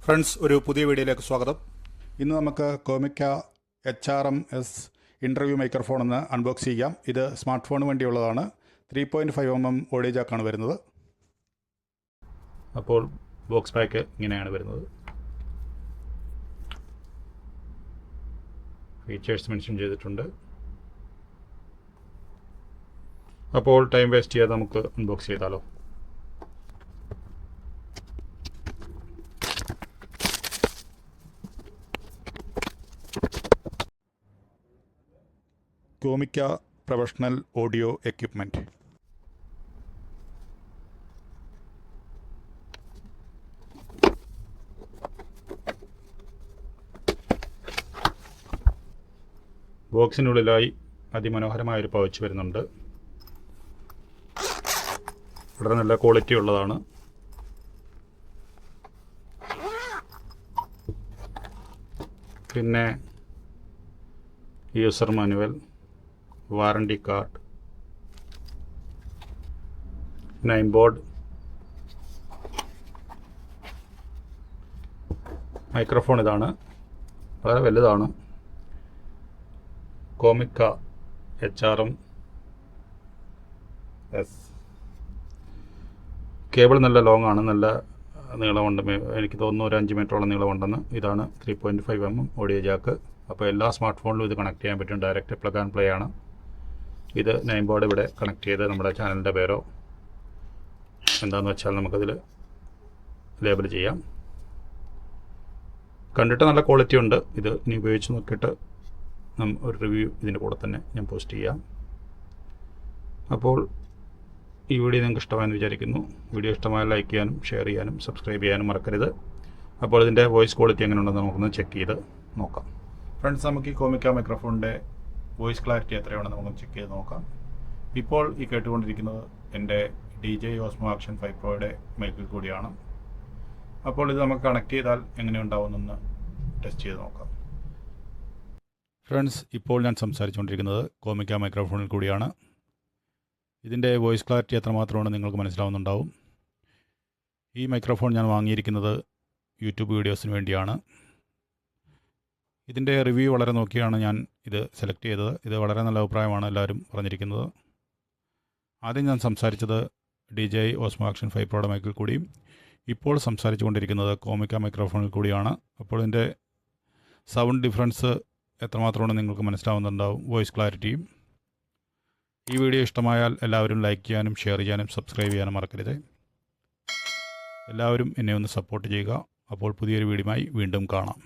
Friends, ഒരു പുതിയ വീഡിയോയിലേക്ക് സ്വാഗതം. ഇന്ന് നമുക്ക് കോമിക്ക HRMS ഇൻ്റർവ്യൂ മൈക്രോഫോൺ എന്ന് അൺബോക്സ് ചെയ്യാം. ഇത് സ്മാർട്ട് ഫോണിന് വേണ്ടിയുള്ളതാണ്. 3.5mm ഓഡിയോ ജാക്കാണ് വരുന്നത്. അപ്പോൾ ബോക്സ് പാക്ക് ഇങ്ങനെയാണ് വരുന്നത്. ഫീച്ചേഴ്സ് മെൻഷൻ ചെയ്തിട്ടുണ്ട്. അപ്പോൾ ടൈം വേസ്റ്റ് ചെയ്യാതെ നമുക്ക് അൺബോക്സ് ചെയ്താലോ. Comica professional audio equipment. ബോക്സിനുള്ളിലായി അതിമനോഹരമായൊരു പൗച്ച് വരുന്നുണ്ട്. വളരെ നല്ല ക്വാളിറ്റി ഉള്ളതാണ്. പിന്നെ user manual, warranty card, name board, microphone ഇതാണ്, വളരെ വലുതാണ്. Comica HRMS. കേബിൾ നല്ല ലോങ് ആണ്, നല്ല നീളമുണ്ട്. എനിക്ക് തോന്നുന്നു ഒരു 5 മീറ്ററോളം നീളമുണ്ടെന്ന്. ഇതാണ് 3.5mm ഓഡിയോ ജാക്ക്. അപ്പോൾ എല്ലാ സ്മാർട്ട് ഫോണിലും ഇത് കണക്ട് ചെയ്യാൻ പറ്റും. ഡയറക്റ്റ് പ്ലഗ് ആൻഡ് പ്ലേ ആണ്. ഇത് നെയിം ബോർഡ് ഇവിടെ കണക്ട് ചെയ്ത് നമ്മുടെ ചാനലിൻ്റെ പേരോ എന്താണെന്ന് വെച്ചാൽ നമുക്കതിൽ ലേബൽ ചെയ്യാം. കണ്ടിട്ട് നല്ല ക്വാളിറ്റി ഉണ്ട്. ഇത് ഇനി ഉപയോഗിച്ച് നോക്കിയിട്ട് ഒരു റിവ്യൂ ഇതിൻ്റെ കൂടെ തന്നെ ഞാൻ പോസ്റ്റ് ചെയ്യാം. അപ്പോൾ ഈ വീഡിയോ നിങ്ങൾക്ക് ഇഷ്ടമായെന്ന് വിചാരിക്കുന്നു. വീഡിയോ ഇഷ്ടമായാൽ ലൈക്ക് ചെയ്യാനും ഷെയർ ചെയ്യാനും സബ്സ്ക്രൈബ് ചെയ്യാനും മറക്കരുത്. അപ്പോൾ ഇതിൻ്റെ വോയിസ് ക്വാളിറ്റി എങ്ങനെ ഉണ്ടെന്ന് നമുക്കൊന്ന് ചെക്ക് ചെയ്ത് നോക്കാം. ഫ്രണ്ട്സ്, നമുക്ക് ഈ കോമിക്ക മൈക്രോഫോണിൻ്റെ വോയിസ് ക്ലാരിറ്റി എത്രയാണെന്ന് നമുക്ക് ചെക്ക് ചെയ്ത് നോക്കാം. ഇപ്പോൾ ഈ കേട്ടുകൊണ്ടിരിക്കുന്നത് എൻ്റെ DJI Osmo Action 5 Proയുടെ മൈക്കിൽ കൂടിയാണ്. അപ്പോൾ ഇത് നമുക്ക് കണക്ട് ചെയ്താൽ എങ്ങനെ ഉണ്ടാവുമെന്നൊന്ന് ടെസ്റ്റ് ചെയ്ത് നോക്കാം. ഫ്രണ്ട്സ്, ഇപ്പോൾ ഞാൻ സംസാരിച്ചുകൊണ്ടിരിക്കുന്നത് കോമിക്ക മൈക്രോഫോണിൽ കൂടിയാണ്. ഇതിൻ്റെ വോയിസ് ക്ലാരിറ്റി എത്രമാത്രമാണ് നിങ്ങൾക്ക് മനസ്സിലാവുന്നുണ്ടാവും. ഈ മൈക്രോഫോൺ ഞാൻ വാങ്ങിയിരിക്കുന്നത് യൂട്യൂബ് വീഡിയോസിന് വേണ്ടിയാണ്. ഇതിൻ്റെ റിവ്യൂ വളരെ നോക്കിയാണ് ഞാൻ ഇത് സെലക്ട് ചെയ്തത്. ഇത് വളരെ നല്ല അഭിപ്രായമാണ് എല്ലാവരും പറഞ്ഞിരിക്കുന്നത്. ആദ്യം ഞാൻ സംസാരിച്ചത് DJI Osmo Action 5 Proയുടെ മൈക്കിൽ കൂടിയും ഇപ്പോൾ സംസാരിച്ചു കൊണ്ടിരിക്കുന്നത് കോമിക്ക മൈക്രോഫോണിൽ കൂടിയാണ്. അപ്പോൾ ഇതിൻ്റെ സൗണ്ട് ഡിഫറൻസ് എത്രമാത്രമാണ് നിങ്ങൾക്ക് മനസ്സിലാവുന്നുണ്ടാവും, വോയിസ് ക്ലാരിറ്റിയും. ഈ വീഡിയോ ഇഷ്ടമായാൽ എല്ലാവരും ലൈക്ക് ചെയ്യാനും ഷെയർ ചെയ്യാനും സബ്സ്ക്രൈബ് ചെയ്യാനും മറക്കരുത്. എല്ലാവരും എന്നെ ഒന്ന് സപ്പോർട്ട് ചെയ്യുക. അപ്പോൾ പുതിയൊരു വീഡിയോയുമായി വീണ്ടും കാണാം.